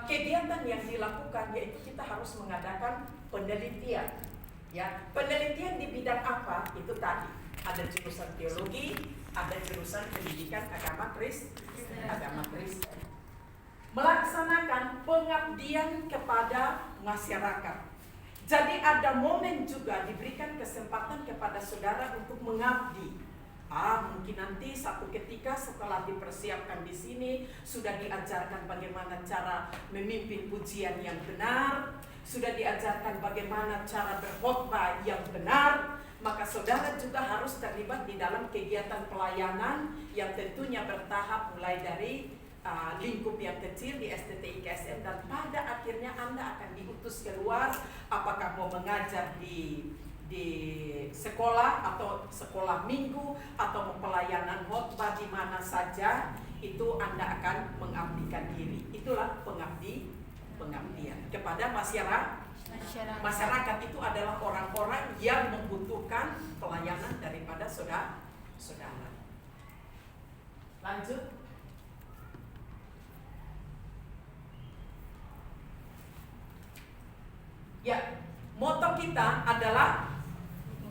kegiatan yang dilakukan yaitu kita harus mengadakan penelitian. Ya, penelitian di bidang apa? Itu tadi ada jurusan teologi, ada jurusan pendidikan agama Kristen. Melaksanakan pengabdian kepada masyarakat. Jadi ada momen juga diberikan kesempatan kepada saudara untuk mengabdi. Mungkin nanti satu ketika setelah dipersiapkan di sini sudah diajarkan bagaimana cara memimpin pujian yang benar, sudah diajarkan bagaimana cara berkhotbah yang benar, maka saudara juga harus terlibat di dalam kegiatan pelayanan yang tentunya bertahap mulai dari lingkup yang kecil di STTI KSM, dan pada akhirnya Anda akan diutus keluar, apakah mau mengajar di sekolah atau sekolah minggu atau pelayanan khotbah di mana saja, itu Anda akan mengabdikan diri. Itulah pengabdian kepada masyarakat. Itu adalah orang-orang yang membutuhkan pelayanan daripada saudara. Lanjut. Ya, moto kita adalah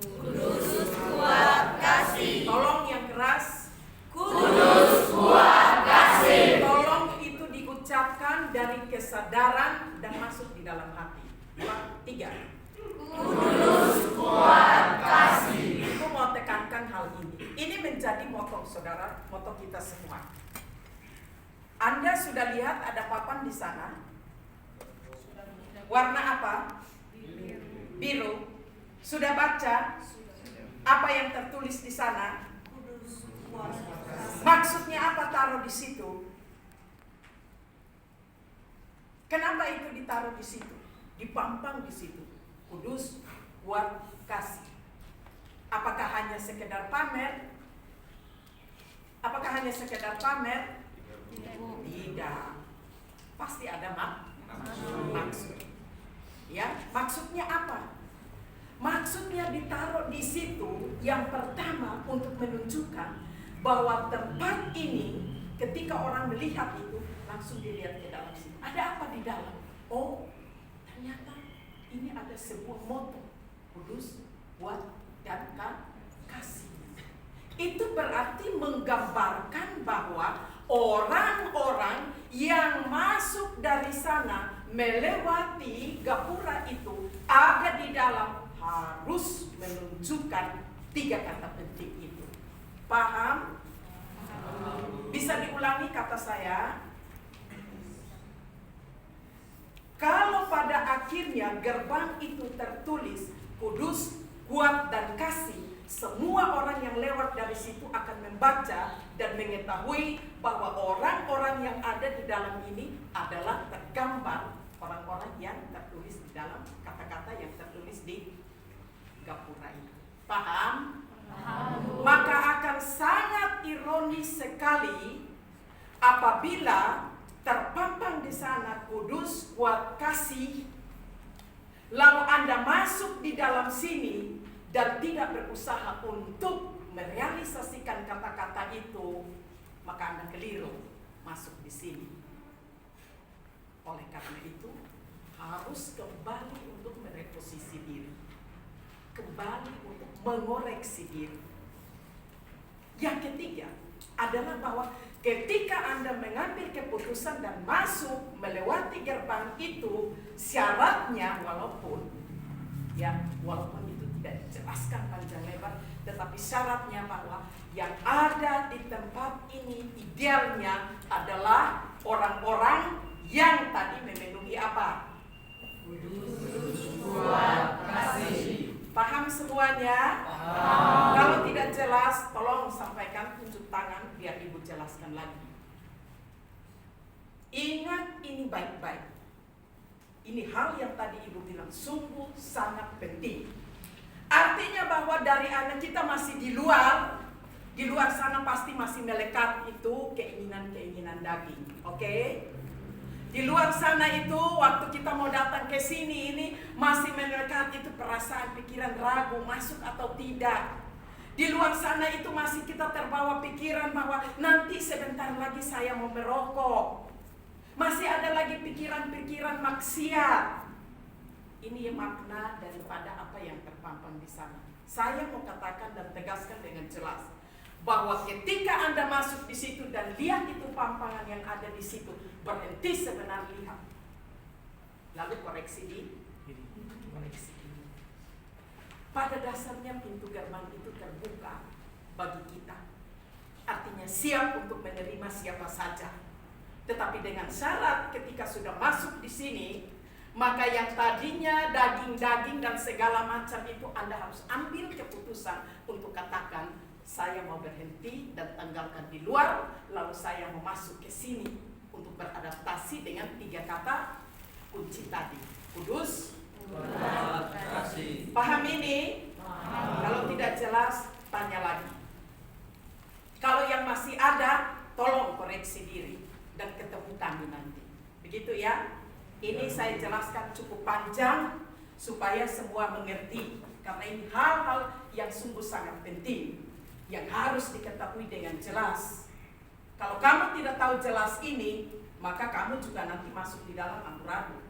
Kudus, kuat, kasih. Tolong yang keras. Kudus, kuat, kasih. Tolong itu diucapkan dari kesadaran dan masuk di dalam hati. 2, 3. Kudus, kuat, kasih. Aku mau tekankan hal ini. Ini menjadi moto saudara, moto kita semua. Anda sudah lihat ada papan di sana. Warna apa? Biru. Sudah baca apa yang tertulis di sana? Maksudnya apa taruh di situ? Kenapa itu ditaruh di situ? Dipampang di situ. Kudus, kuat, kasih. Apakah hanya sekedar pamer? Tidak. Pasti ada maksud. Ya, maksudnya apa? Maksudnya ditaruh di situ yang pertama untuk menunjukkan bahwa tempat ini ketika orang melihat itu langsung dilihat ke dalam sini. Ada apa di dalam? Oh, ternyata ini ada sebuah moto. Kudus, kuat, dan kasih. Itu berarti menggambarkan bahwa orang-orang yang masuk dari sana melewati gapura itu ada di dalam harus menunjukkan 3 kata penting itu. Paham? Bisa diulangi kata saya? Kalau pada akhirnya gerbang itu tertulis kudus, kuat, dan kasih, semua orang yang lewat dari situ akan membaca dan mengetahui bahwa orang-orang yang ada di dalam ini adalah tergambar orang-orang yang tertulis di dalam kata-kata yang tertulis di gapura ini. Paham? Maka akan sangat ironis sekali apabila terpampang di sana kudus, kuat, kasih, lalu Anda masuk di dalam sini dan tidak berusaha untuk merealisasikan kata-kata itu, maka Anda keliru masuk di sini. Oleh karena itu harus kembali untuk mereposisi diri, kembali untuk mengoreksi diri. Yang ketiga adalah bahwa ketika Anda mengambil keputusan dan masuk melewati gerbang itu, syaratnya walaupun itu tidak dijelaskan panjang lebar, tetapi syaratnya bahwa yang ada di tempat ini idealnya adalah orang-orang yang tadi memenuhi apa? Kudus, kuat, kasih. Paham semuanya? Paham. Kalau tidak jelas, tolong sampaikan, tunjuk tangan biar Ibu jelaskan lagi. Ingat ini baik-baik. Ini hal yang tadi Ibu bilang sungguh sangat penting. Artinya bahwa dari anak kita masih di luar sana pasti masih melekat itu keinginan-keinginan daging. Oke? Di luar sana itu waktu kita mau datang ke sini ini masih melekat itu perasaan, pikiran ragu masuk atau tidak. Di luar sana itu masih kita terbawa pikiran bahwa nanti sebentar lagi saya mau merokok. Masih ada lagi pikiran-pikiran maksiat. Ini makna daripada apa yang terpampang di sana. Saya mau katakan dan tegaskan dengan jelas bahwa ketika Anda masuk di situ dan lihat itu pampangan yang ada di situ, berhenti sebentar lihat. Lalu koreksi koreksi. Pada dasarnya pintu gerbang itu terbuka bagi kita. Artinya siap untuk menerima siapa saja. Tetapi dengan syarat ketika sudah masuk di sini, maka yang tadinya daging-daging dan segala macam itu Anda harus ambil keputusan untuk katakan, saya mau berhenti dan tinggalkan di luar, lalu saya mau masuk ke sini untuk beradaptasi dengan 3 kata kunci tadi. Kudus, kuat, kasih. paham ini? Kalau tidak jelas, tanya lagi. Kalau yang masih ada, tolong koreksi diri dan ketemu kami nanti. Begitu ya? Ini saya jelaskan cukup panjang supaya semua mengerti. Karena ini hal-hal yang sungguh sangat penting, yang harus diketahui dengan jelas. Kalau kamu tidak tahu jelas ini, maka kamu juga nanti masuk di dalam amburadul.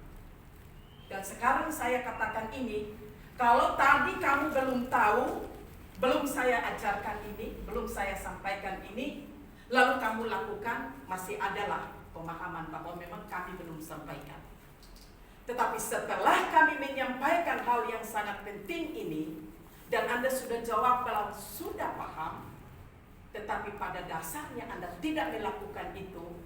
Dan sekarang saya katakan ini, kalau tadi kamu belum tahu, belum saya ajarkan ini, belum saya sampaikan ini, lalu kamu lakukan, masih adalah pemahaman bahwa memang kami belum sampaikan. Tetapi setelah kami menyampaikan hal yang sangat penting ini, dan Anda sudah jawab kalau sudah paham, tetapi pada dasarnya Anda tidak melakukan itu,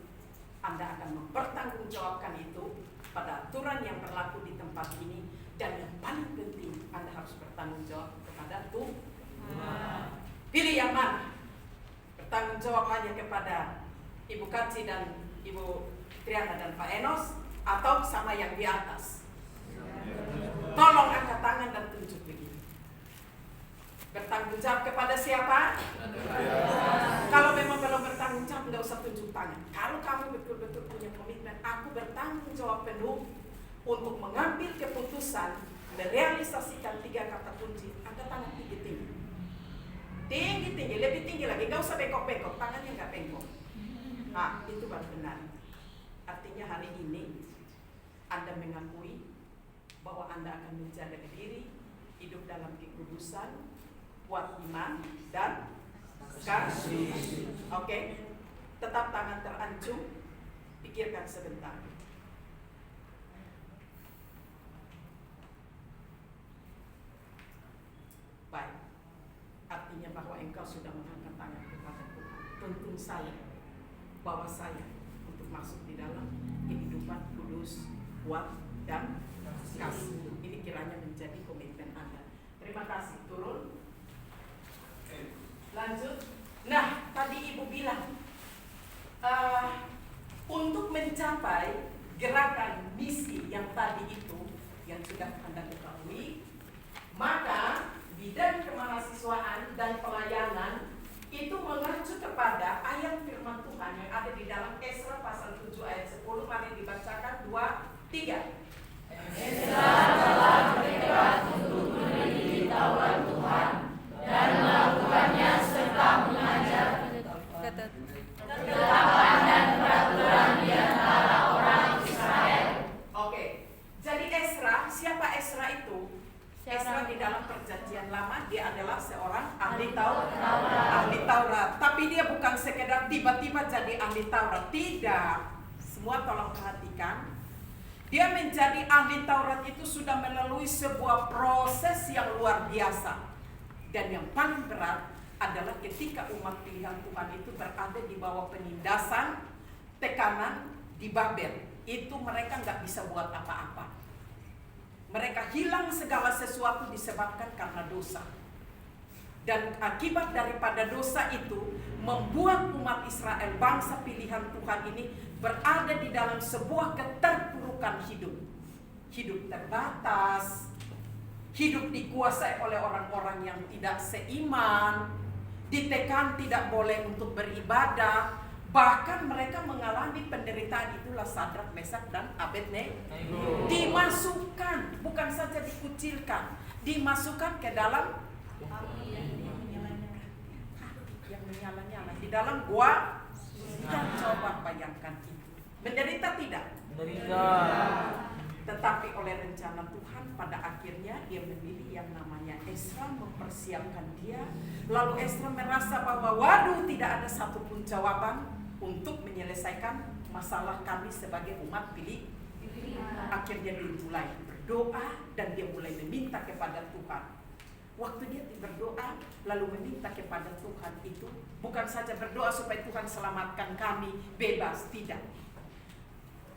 Anda akan mempertanggungjawabkan itu pada aturan yang berlaku di tempat ini. Dan yang paling penting, Anda harus bertanggung jawab kepada Tuhan. Pilih yang mana? Bertanggung jawab hanya kepada Ibu Kaci dan Ibu Triana dan Pak Enos, atau sama yang di atas? Tolong angkat tangan dan tunjuk begini. Bertanggung jawab kepada siapa? Kalau memang belum bertanggung jawab, nggak usah tunjuk tangan. Kalau kamu betul-betul punya komitmen, aku bertanggung jawab penuh untuk mengambil keputusan, merealisasikan 3 kata kunci, angkat tangan tinggi-tinggi. Tinggi-tinggi, lebih tinggi lagi, nggak usah bengkok-bengkok, tangannya nggak bengkok. Nah, itu baru benar. Artinya hari ini Anda mengakui bahwa Anda akan menjaga diri, hidup dalam kekudusan, kuat iman dan kasih. Oke? Tetap tangan terancung, pikirkan sebentar. Baik. Artinya bahwa engkau sudah mengangkat tangan kepada Tuhan. Tuntun saya, bawa saya untuk masuk di dalam kehidupan kudus, kuat dan kasih. Ini kiranya menjadi komitmen Anda. Terima kasih. Turun. Lanjut. Nah, tadi Ibu bilang untuk mencapai gerakan misi yang tadi itu, yang sudah Anda ketahui, maka bidang kemahasiswaan dan pelayanan itu mengacu kepada ayat firman Tuhan yang ada di dalam Esra pasal 7 ayat 10. Mari dibacakan 2, 3. Esra telah bertekad untuk meneliti taurat Tuhan dan melakukannya serta mengajar ketetapan dan peraturan di antara orang Israel. Oke, jadi Esra, siapa Esra itu? Esra di dalam perjanjian lama dia adalah seorang ahli Taurat. Tapi dia bukan sekedar tiba-tiba jadi ahli Taurat. Tidak. Semua tolong perhatikan. Dia menjadi ahli Taurat itu sudah melalui sebuah proses yang luar biasa. Dan yang paling berat adalah ketika umat pilihan Tuhan itu berada di bawah penindasan, tekanan di Babel. Itu mereka nggak bisa buat apa-apa. Mereka hilang segala sesuatu disebabkan karena dosa. Dan akibat daripada dosa itu membuat umat Israel, bangsa pilihan Tuhan ini, berada di dalam sebuah keterpurukan hidup. Hidup terbatas, hidup dikuasai oleh orang-orang yang tidak seiman, ditekan tidak boleh untuk beribadah. Bahkan mereka mengalami penderitaan, itulah Sadrak, Mesak dan Abednego. Dimasukkan, bukan saja dikucilkan, dimasukkan ke dalam yang menyala-nyala di dalam gua. Dan coba bayangkan itu, menderita tidak? Menderita. Tetapi oleh rencana Tuhan pada akhirnya dia memilih yang namanya Ezra, mempersiapkan dia. Lalu Ezra merasa bahwa waduh, tidak ada satupun jawaban untuk menyelesaikan masalah kami sebagai umat pilih. Akhirnya dia mulai berdoa dan dia mulai meminta kepada Tuhan. Waktu dia berdoa lalu meminta kepada Tuhan itu bukan saja berdoa supaya Tuhan selamatkan kami bebas, tidak.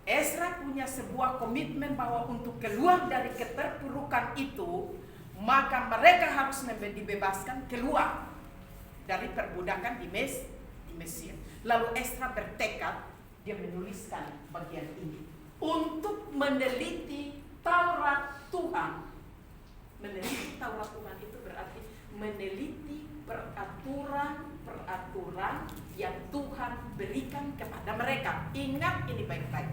Ezra punya sebuah komitmen bahwa untuk keluar dari keterpurukan itu, maka mereka harus dibebaskan keluar dari perbudakan di Mesir. Lalu Ezra bertekad, dia menuliskan bagian ini untuk meneliti Taurat Tuhan. Meneliti Taurat Tuhan itu berarti meneliti peraturan yang Tuhan berikan kepada mereka. Ingat ini baik-baik.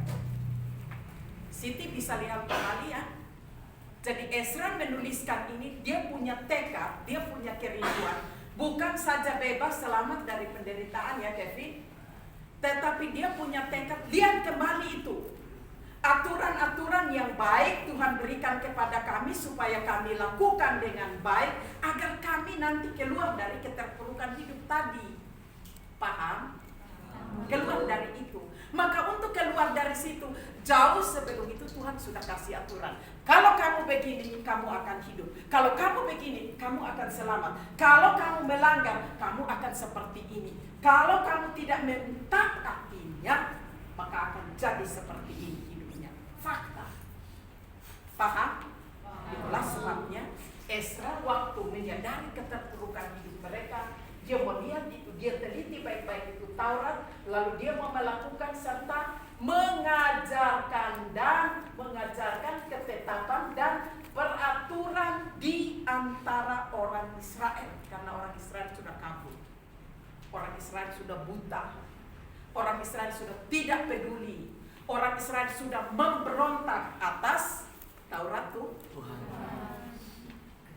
Siti bisa lihat kembali ya. Jadi Ezra menuliskan ini, dia punya tekad, dia punya kerinduan. Bukan saja bebas selamat dari penderitaan ya Kevin, tetapi dia punya tekad, lihat kembali itu. Aturan-aturan yang baik Tuhan berikan kepada kami supaya kami lakukan dengan baik agar kami nanti keluar dari keterpurukan hidup tadi. Paham? Keluar dari itu. Maka untuk keluar dari situ, jauh sebelum itu Tuhan sudah kasih aturan. Kalau kamu begini, kamu akan hidup. Kalau kamu begini, kamu akan selamat. Kalau kamu melanggar, kamu akan seperti ini. Kalau kamu tidak mentaatinya, maka akan jadi seperti ini hidupnya. Fakta. Paham? Itulah sebabnya Ezra waktu menyadari keterpurukan hidup mereka, dia melihat itu, dia teliti baik-baik itu Taurat, lalu dia mau melakukan serta mengajarkan ketetapan dan peraturan di antara orang Israel, karena orang Israel sudah kabur, orang Israel sudah buta, orang Israel sudah tidak peduli, orang Israel sudah memberontak atas Taurat Tuhan.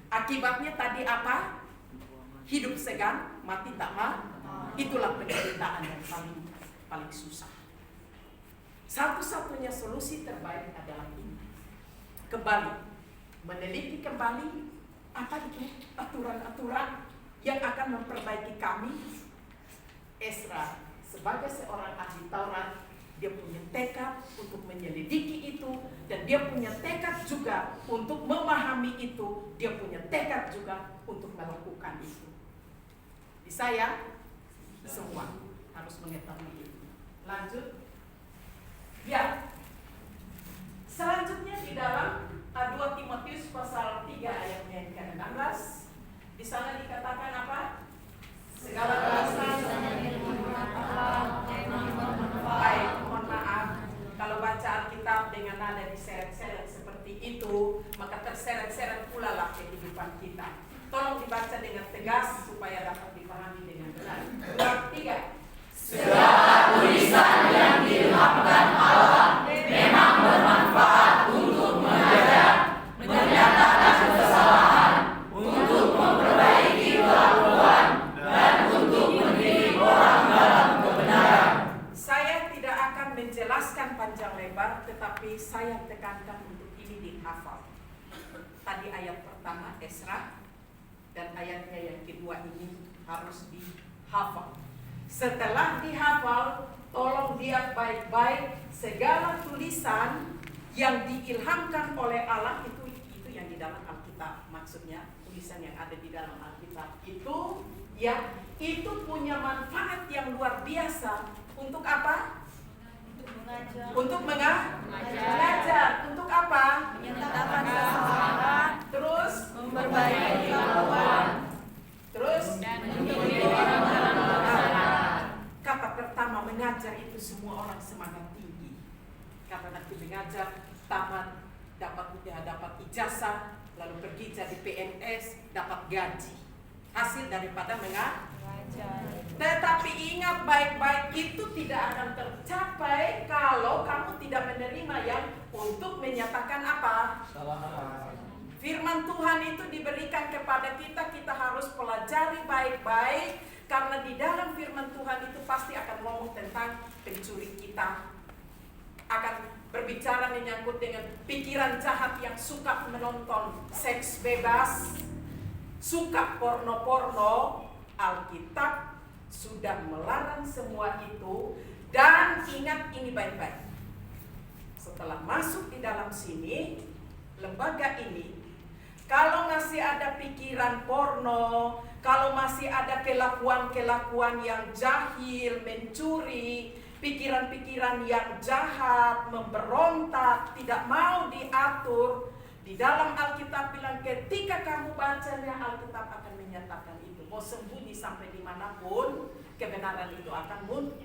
Akibatnya tadi apa? Hidup segan, mati tak mau. Itulah penderitaan yang paling susah. Satu-satunya solusi terbaik adalah ini. Kembali, meneliti kembali apa itu aturan-aturan yang akan memperbaiki kami. Ezra sebagai seorang ahli Taurat, dia punya tekad untuk menyelidiki itu, dan dia punya tekad juga untuk memahami itu, dia punya tekad juga untuk melakukan itu. Saya semua harus mengetahui itu. Lanjut. Ya. Selanjutnya di dalam 2 Timotius pasal 3 ayatnya yang ke-16, di sana dikatakan apa? Segala balasan baik, mohon maaf. Kalau baca Alkitab dengan nada diseret-seret seperti itu, maka terseret-seret pula lah kehidupan kita. Tolong dibaca dengan tegas supaya dapat dipahami dengan benar. 2, 3. Segala tulisan yang diilhamkan Allah memang bermanfaat untuk mengajar, menyatakan kesalahan, untuk memperbaiki kelakuan, dan untuk mendidik orang dalam kebenaran. Saya tidak akan menjelaskan panjang lebar, tetapi saya tekankan untuk ini dihafal. Tadi ayat pertama Ezra, dan ayatnya yang kedua ini harus dihafal. Setelah dihafal, tolong lihat baik-baik segala tulisan yang diilhamkan oleh Allah itu yang di dalam Alkitab, maksudnya tulisan yang ada di dalam Alkitab itu ya, itu punya manfaat yang luar biasa. Untuk apa? Untuk mengajar. Untuk apa? Menyatakan kesalahan, Terus memperbaiki kelakuan, terus dan mendidik orang dalam kebenaran. kata pertama, mengajar itu semua orang semangat tinggi. Karena nanti mengajar tamat, dapat ijazah, lalu pergi jadi PNS, dapat gaji. Hasil daripada mengajar. Tetapi ingat baik-baik, itu tidak akan tercapai kalau kamu tidak menerima yang untuk menyatakan apa? Firman Tuhan itu diberikan kepada kita, kita harus pelajari baik-baik, karena di dalam firman Tuhan itu pasti akan ngomong tentang pencuri kita, akan berbicara menyangkut dengan pikiran jahat yang suka menonton seks bebas, suka porno-porno. Alkitab sudah melarang semua itu. Dan ingat ini baik-baik. Setelah masuk di dalam sini, lembaga ini, kalau masih ada pikiran porno, kalau masih ada kelakuan-kelakuan yang jahil, mencuri, pikiran-pikiran yang jahat, memberontak, tidak mau diatur, di dalam Alkitab bilang ketika kamu bacanya, Alkitab akan menyatakan itu. Mau sembunyi sampai dimanapun, kebenaran itu akan muncul.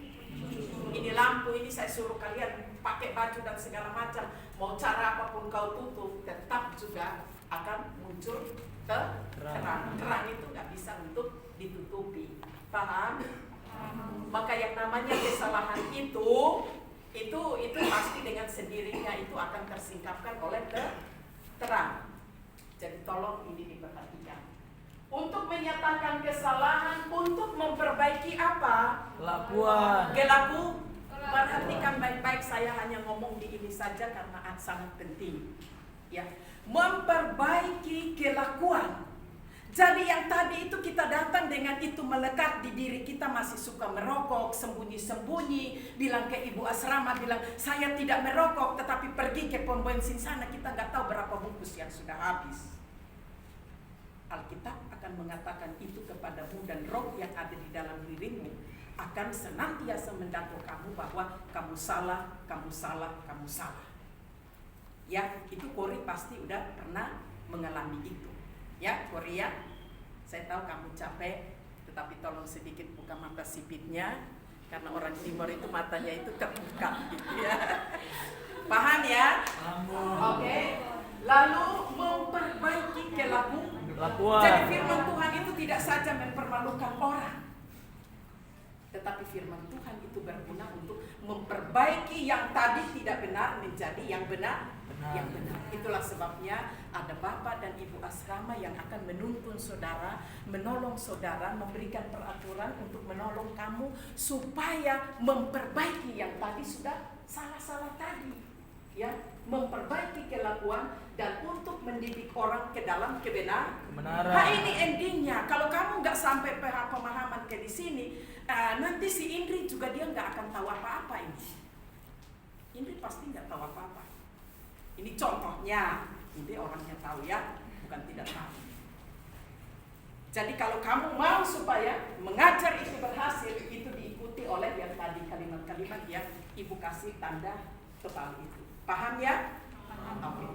Ini lampu ini saya suruh kalian pakai baju dan segala macam, mau cara apapun kau tutup, tetap juga akan muncul terang. Terang itu nggak bisa untuk ditutupi. Paham? Maka yang namanya kesalahan itu pasti dengan sendirinya itu akan tersingkapkan oleh terang. Jadi tolong ini diperhatikan. Untuk menyatakan kesalahan, untuk memperbaiki apa? Kelakuan. Perhatikan baik-baik, saya hanya ngomong di ini saja karena sangat penting. Ya, memperbaiki kelakuan. Jadi yang tadi itu kita datang dengan itu melekat di diri kita, masih suka merokok, sembunyi-sembunyi, bilang ke ibu asrama, bilang saya tidak merokok, tetapi pergi ke pom bensin sana, kita nggak tahu berapa bungkus yang sudah habis. Alkitab akan mengatakan itu kepadamu, dan roh yang ada di dalam dirimu akan senantiasa mendakwa kamu bahwa kamu salah, kamu salah, kamu salah. Ya, itu Kori pasti udah pernah mengalami itu. Ya, Korea, saya tahu kamu capek, tetapi tolong sedikit buka mata sipitnya, karena orang timur itu matanya itu terbuka gitu ya. Paham ya? Oke. Lalu memperbaiki kelakuan. Jadi firman Tuhan itu tidak saja mempermalukan orang, tetapi firman Tuhan itu berguna untuk memperbaiki yang tadi tidak benar menjadi yang benar. Yang benar. Itulah sebabnya ada bapak dan ibu asrama yang akan menuntun saudara, menolong saudara, memberikan peraturan untuk menolong kamu supaya memperbaiki yang tadi sudah salah-salah tadi. Ya, memperbaiki kelakuan dan untuk mendidik orang ke dalam kebenaran. Nah, ini endingnya. Kalau kamu nggak sampai pemahaman ke di sini, nanti si Indri juga dia nggak akan tahu apa-apa ini. Indri pasti nggak tahu apa-apa. Ini contohnya, ini orangnya tahu ya, bukan tidak tahu. Jadi kalau kamu mau supaya mengajar itu berhasil, itu diikuti oleh yang tadi kalimat-kalimat yang ibu kasih tanda kepala itu. Paham ya? Oke.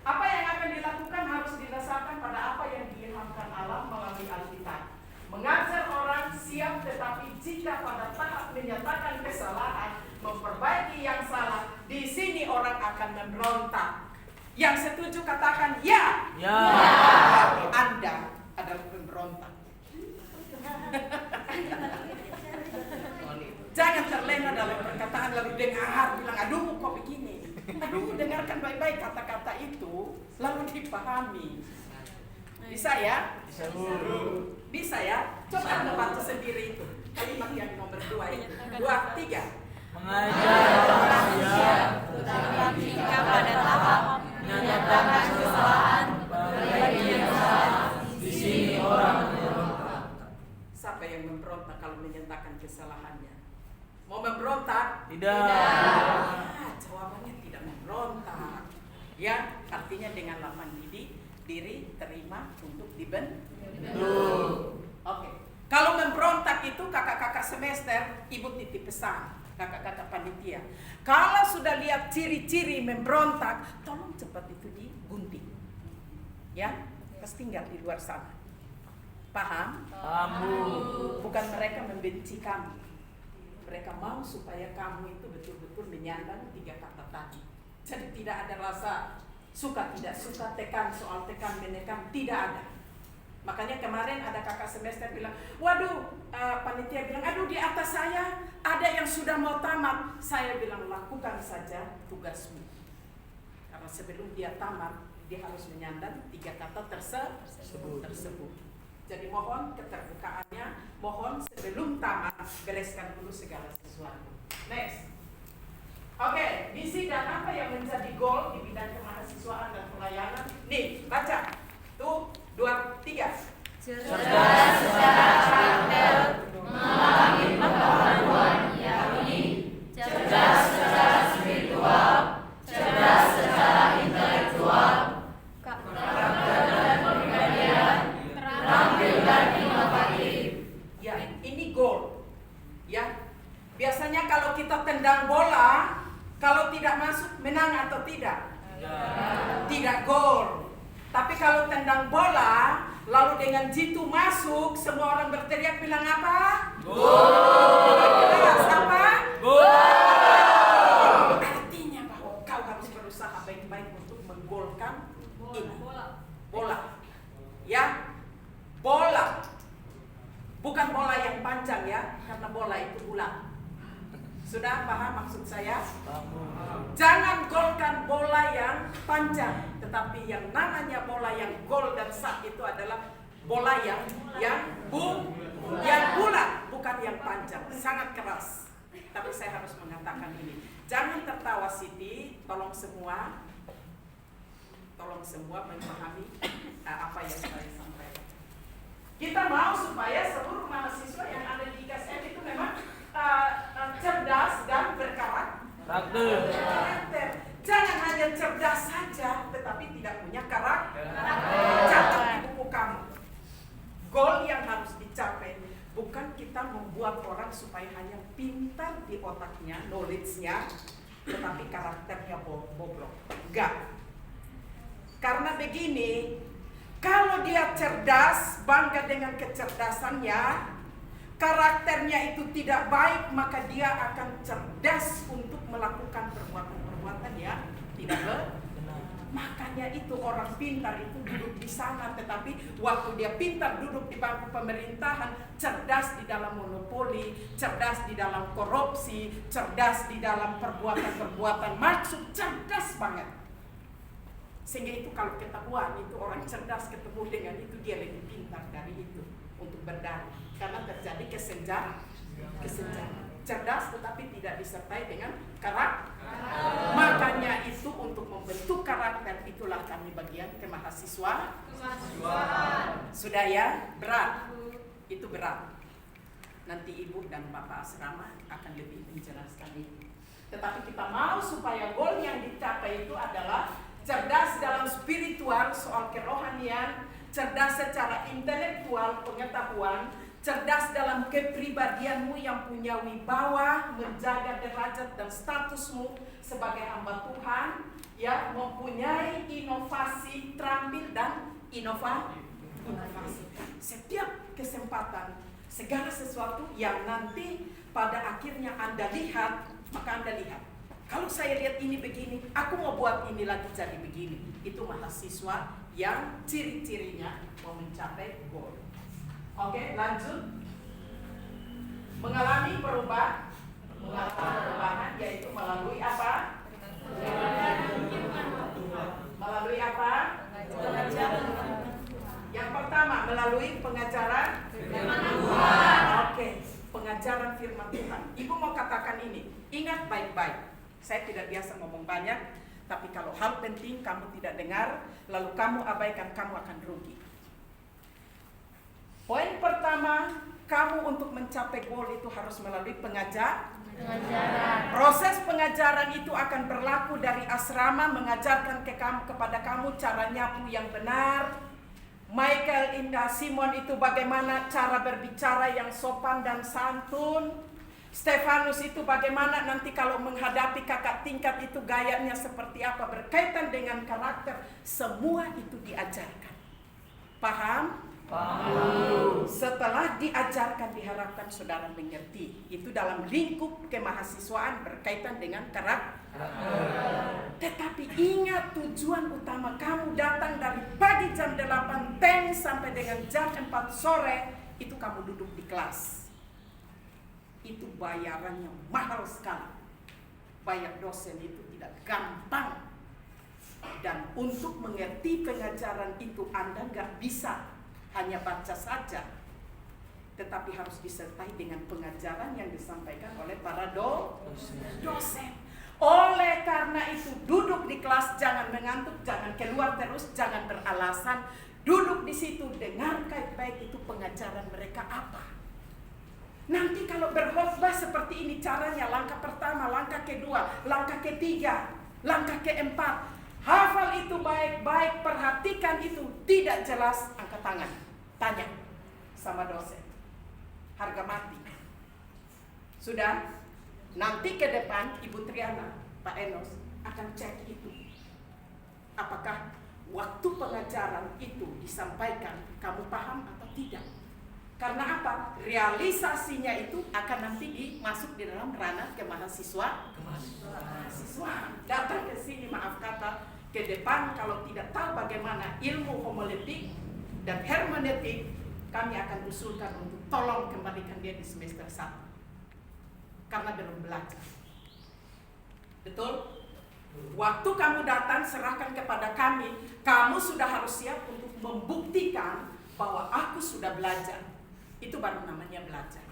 Apa yang akan dilakukan harus didasarkan pada apa yang diilhamkan Allah melalui Alkitab. Mengajar orang siap, tetapi jika pada tahap menyatakan kesalahan, memperbaiki yang salah, di sini orang akan memberontak. Yang setuju katakan ya. Ya. Anda adalah pemberontak. Jangan terlena dalam perkataan lalu dengar bilang aduh kok begini. Aduh, dengarkan baik-baik kata-kata itu lalu dipahami. Bisa ya? Bisa ya? Coba Anda baca sendiri itu. Kalimat yang nomor 2 itu. 2, 3. Mengajar orang siap, tetapi jika pada tahap menyatakan kesalahan, perbaiki yang salah, di sini orang memberontak. Siapa yang memberontak kalau menyatakan kesalahannya? Mau memberontak? Tidak. Jawabannya tidak memberontak. Ya, artinya dengan lapang diri terima untuk dibentuk. Oke. Kalau memberontak itu kakak-kakak semester, ibu titip pesan. Kakak-kakak panitia, kalau sudah lihat ciri-ciri memberontak, tolong cepat itu digunting. Ya, pasti nggak di luar sana. Paham? Paham. Bukan mereka membenci kamu. Mereka mau supaya kamu itu betul-betul menyandang 3 kata tadi. Jadi tidak ada rasa suka tidak suka, tekan soal tekan menekan, tidak ada. Makanya kemarin ada kakak semester bilang, waduh, panitia bilang, aduh di atas saya ada yang sudah mau tamat. Saya bilang, lakukan saja tugasmu. Karena sebelum dia tamat, dia harus menyandang 3 kata tersebut. Jadi mohon keterbukaannya, mohon sebelum tamat, bereskan dulu segala sesuatu. Next. Oke, misi dan apa yang menjadi goal di bidang kemahasiswaan dan pelayanan? Nih, baca. Tuh, 2, 3. Cerdas secara karakter, mengalami pengetahuan yang unik, cerdas secara spiritual, cerdas secara intelektual, karakter dan kepribadian, terampil dan inovatif. Ya, ini goal. Ya. Biasanya kalau kita tendang bola, kalau tidak masuk menang atau tidak? Tidak gol. Tapi kalau tendang bola, lalu dengan jitu masuk, semua orang berteriak bilang apa? Gol. Apa? Gol. Artinya bahwa kau harus berusaha baik-baik untuk menggolkan ini. Bola. Ya, bola. Bukan bola yang panjang ya, karena bola itu bulat. Sudah paham maksud saya? Jangan golkan bola yang panjang, tetapi yang namanya bola yang gol dan sah itu adalah bola yang bulat, bukan yang panjang, sangat keras. Tapi saya harus mengatakan ini, jangan tertawa Siti, tolong semua memahami apa yang saya sampaikan. Kita mau supaya seluruh mahasiswa yang ada di IKSM itu memang cerdas dan berkarakter. Jangan hanya cerdas saja, tetapi tidak punya karakter. Catat di buku kamu. Goal yang harus dicapai bukan kita membuat orang supaya hanya pintar di otaknya, knowledge-nya, tetapi karakternya bobrok. Enggak. Karena begini, kalau dia cerdas, bangga dengan kecerdasannya, karakternya itu tidak baik, maka dia akan cerdas untuk melakukan perbuatan-perbuatan yang tidak benar. Makanya itu orang pintar itu duduk di sana, tetapi waktu dia pintar duduk di bangku pemerintahan, cerdas di dalam monopoli, cerdas di dalam korupsi, cerdas di dalam perbuatan-perbuatan maksud, cerdas banget. Sehingga itu kalau ketahuan itu orang cerdas ketemu dengan itu, dia lebih pintar dari itu untuk berdalih. Karena terjadi kesenjangan. Cerdas tetapi tidak disertai dengan karakter. Makanya itu untuk membentuk karakter, itulah kami bagian kemahasiswaan. Sudah ya, berat. Itu berat. Nanti ibu dan bapak asrama akan lebih menjelaskan itu. Tetapi kita mau supaya goal yang dicapai itu adalah cerdas dalam spiritual, soal kerohanian, cerdas secara intelektual, pengetahuan, cerdas dalam kepribadianmu yang punya wibawa, menjaga derajat dan statusmu sebagai hamba Tuhan, ya, mempunyai inovasi, terampil dan inovasi. Setiap kesempatan, segala sesuatu yang nanti pada akhirnya Anda lihat, maka Anda lihat. Kalau saya lihat ini begini, aku mau buat ini lagi jadi begini. Itu mahasiswa yang ciri-cirinya mau mencapai goal. Oke, lanjut. Mengalami perubahan, yaitu melalui apa? Melalui apa? Yang pertama, melalui pengajaran firman Tuhan. Oke, pengajaran firman Tuhan. Ibu mau katakan ini, ingat baik-baik. Saya tidak biasa ngomong banyak, tapi kalau hal penting kamu tidak dengar, lalu kamu abaikan, kamu akan rugi. Poin pertama, kamu untuk mencapai goal itu harus melalui pengajaran. Proses pengajaran itu akan berlaku dari asrama, mengajarkan kepada kamu cara nyapu yang benar. Michael, Indah, Simon itu bagaimana cara berbicara yang sopan dan santun. Stefanus itu bagaimana nanti kalau menghadapi kakak tingkat itu gayanya seperti apa, berkaitan dengan karakter. Semua itu diajarkan. Paham? Paham. Setelah diajarkan diharapkan saudara mengerti. Itu dalam lingkup kemahasiswaan berkaitan dengan karakter. Tetapi ingat, tujuan utama kamu datang dari pagi jam 8 10 sampai dengan jam 4 sore, itu kamu duduk di kelas. Itu bayarannya mahal sekali. Bayar dosen itu tidak gampang. Dan untuk mengerti pengajaran itu Anda nggak bisa hanya baca saja, tetapi harus disertai dengan pengajaran yang disampaikan oleh para dosen. Oleh karena itu, duduk di kelas, jangan mengantuk, jangan keluar terus, jangan beralasan. Duduk di situ, dengar baik-baik itu pengajaran mereka apa. Nanti kalau berkhotbah seperti ini caranya, langkah pertama, langkah kedua, langkah ketiga, langkah keempat. Hafal itu baik-baik, perhatikan itu. Tidak jelas, angkat tangan. Tanya sama dosen. Harga mati. Sudah? Nanti ke depan Ibu Triana, Pak Enos akan cek itu. Apakah waktu pengajaran itu disampaikan kamu paham atau tidak? Karena apa? Realisasinya itu akan nanti masuk di dalam ranah kemahasiswaan. Datang ke sini, maaf kata, ke depan kalau tidak tahu bagaimana ilmu homiletik dan hermeneutik, kami akan usulkan untuk tolong kembalikan dia di semester 1. Karena belum belajar. Betul? Waktu kamu datang, serahkan kepada kami. Kamu sudah harus siap untuk membuktikan bahwa aku sudah belajar. Itu baru namanya belajar.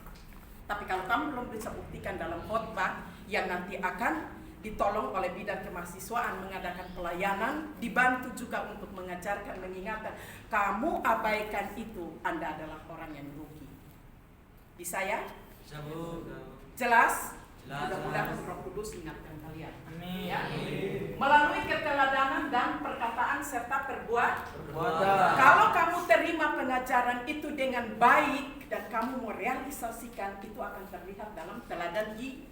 Tapi kalau kamu belum bisa buktikan dalam khotbah yang nanti akan ditolong oleh bidang kemahasiswaan mengadakan pelayanan, dibantu juga untuk mengajarkan, mengingatkan, kamu abaikan itu, Anda adalah orang yang rugi. Bisa ya? Jelas? Mudah-mudahan Roh Kudus ingatkan kalian. Amin. Ya? Melalui keteladanan dan perkataan serta perbuatan. Kalau kamu terima pengajaran itu dengan baik dan kamu mau realisasikan, itu akan terlihat dalam teladan hidup.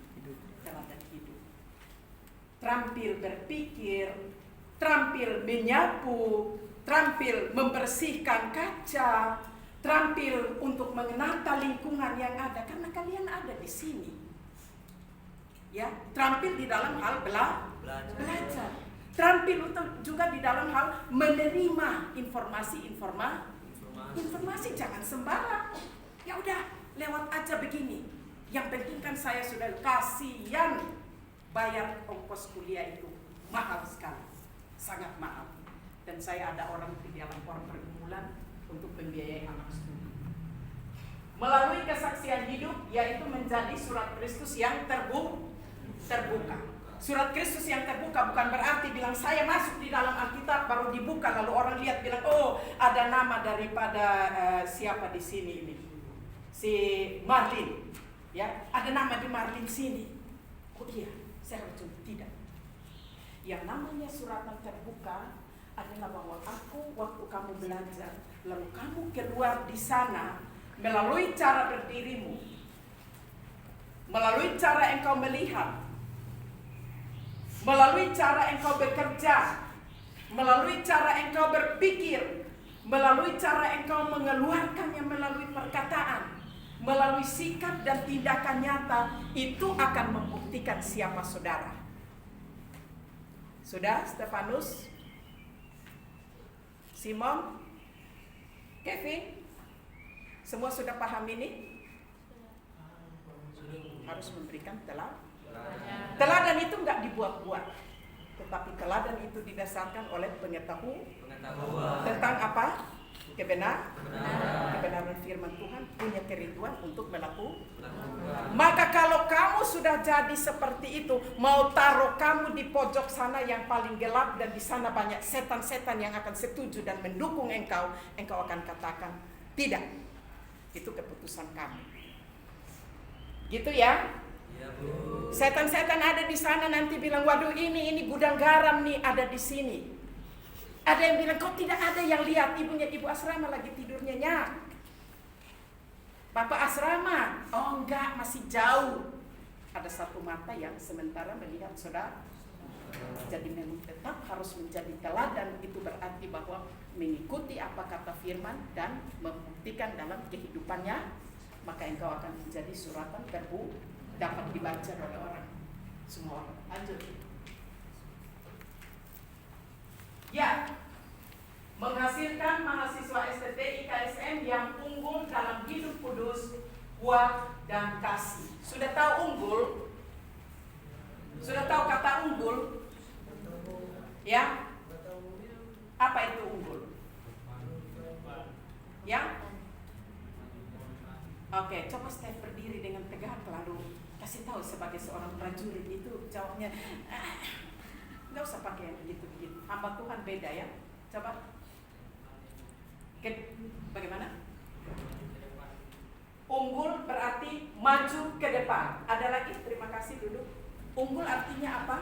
Terampil berpikir, terampil menyapu, terampil membersihkan kaca, terampil untuk mengenata lingkungan yang ada karena kalian ada di sini. Ya, terampil di dalam hal belajar. Terampil juga di dalam hal menerima informasi, jangan sembarang. Ya udah, lewat aja begini. Yang penting kan saya sudah kasihan bayar ongkos kuliah itu mahal sekali, sangat mahal. Dan saya ada orang di dalam pergumulan untuk membiayai anak studi. Melalui kesaksian hidup, yaitu menjadi surat Kristus yang terbuka. Surat Kristus yang terbuka bukan berarti bilang saya masuk di dalam Alkitab baru dibuka lalu orang lihat bilang oh ada nama daripada siapa di sini ini, si Marlin, ya ada nama di Marlin sini. Oh iya, saya harus tidak. Yang namanya suratan terbuka adalah bahwa aku waktu kamu belajar lalu kamu keluar di sana melalui cara berdirimu, melalui cara engkau melihat, melalui cara engkau bekerja, melalui cara engkau berpikir, melalui cara engkau mengeluarkannya melalui perkataan, melalui sikap dan tindakan nyata, itu akan membuktikan siapa saudara. Sudah, Stefanus, Simon, Kevin, semua sudah paham ini? Harus memberikan teladan itu enggak dibuat-buat, tetapi teladan itu didasarkan oleh pengetahuan tentang apa? Kebenaran firman Tuhan, punya kerinduan untuk melakukan. Maka kalau kamu sudah jadi seperti itu, mau taruh kamu di pojok sana yang paling gelap dan di sana banyak setan-setan yang akan setuju dan mendukung engkau akan katakan tidak. Itu keputusan kamu. Gitu ya? Setan-setan ada di sana nanti bilang, waduh ini gudang garam nih ada di sini. Ada yang bilang, kok tidak ada yang lihat ibunya ibu asrama lagi tidurnya nyak. Bapak asrama, oh enggak masih jauh. Ada satu mata yang sementara melihat saudara. Jadi memang tetap harus menjadi teladan, itu berarti bahwa mengikuti apa kata firman dan membuktikan dalam kehidupannya, maka engkau akan menjadi suratan terbuka, dapat dibaca oleh orang semua orang. Lanjut. Ya, menghasilkan mahasiswa STT IKSM yang unggul dalam hidup kudus, kuat dan kasih. Sudah tahu unggul? Sudah tahu kata unggul? Ya? Apa itu unggul? Ya? Oke, coba Steph berdiri dengan tegak lalu kasih tahu sebagai seorang prajurit itu jawabnya, nggak usah pakai yang begitu-begitu. Hamba Tuhan beda ya. Coba. Bagaimana? Unggul berarti maju ke depan. Ada lagi? Terima kasih duduk. Unggul artinya apa?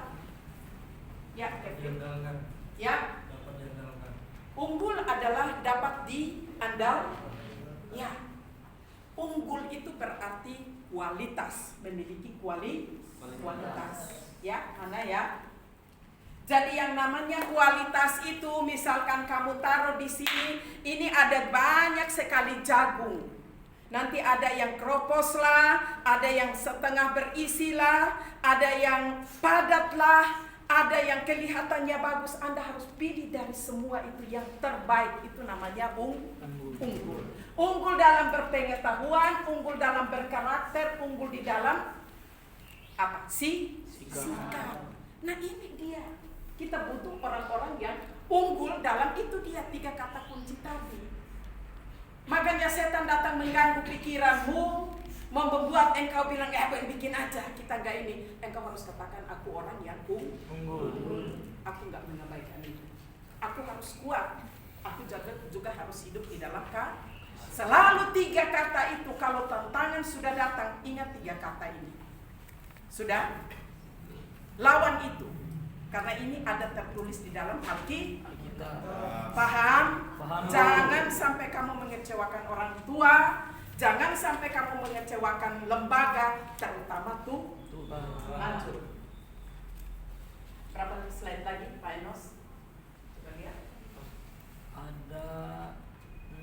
Ya, Diandalkan. ya. Dapat diandalkan. Unggul adalah dapat diandal. Ya. Unggul itu berarti kualitas, memiliki kualitas. Ya, mana ya? Jadi yang namanya kualitas itu, misalkan kamu taruh di sini, ini ada banyak sekali jagung. Nanti ada yang kropos lah, ada yang setengah berisi lah, ada yang padat lah, ada yang kelihatannya bagus. Anda harus pilih dari semua itu yang terbaik. Itu namanya unggul. Unggul dalam berpengetahuan, unggul dalam berkarakter, unggul di dalam apa? Sikap. Nah ini dia. Kita butuh orang-orang yang unggul dalam itu dia 3 kata kunci tadi. Makanya setan datang mengganggu pikiranmu, membuat engkau bilang, apa yang bikin aja, kita enggak ini. Engkau harus katakan, aku orang yang unggul. Aku enggak mengabaikan itu. Aku harus kuat. Aku juga harus hidup di dalam selalu 3 kata itu. Kalau tantangan sudah datang, ingat 3 kata ini. Sudah? Lawan itu. Karena ini ada tertulis di dalam Alkitab. Paham? Jangan sampai kamu mengecewakan orang tua, jangan sampai kamu mengecewakan lembaga, terutama Tuhan. Berapa slide lagi, Pak Enos? Coba lihat. Ada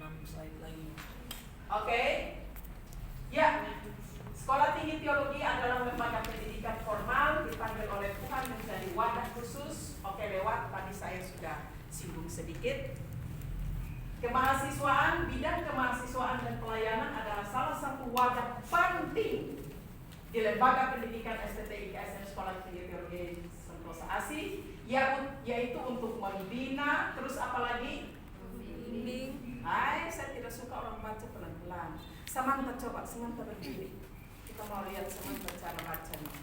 6 slide lagi. Oke. Ya. Sekolah Tinggi Teologi adalah lembaga pendidikan formal dipanggil oleh Tuhan menjadi wadah khusus. Oke, lewat tadi saya sudah singgung sedikit. Kemahasiswaan, bidang kemahasiswaan dan pelayanan adalah salah satu wadah penting di lembaga pendidikan STT IKSN Sekolah Tinggi Teologi Sentosa Asih, yaitu untuk membina, terus apa lagi? Membimbing. Saya tidak suka orang baca pelan-pelan. Samantha coba, Samantha berdiri. Kita mau lihat Samantha cara bacanya.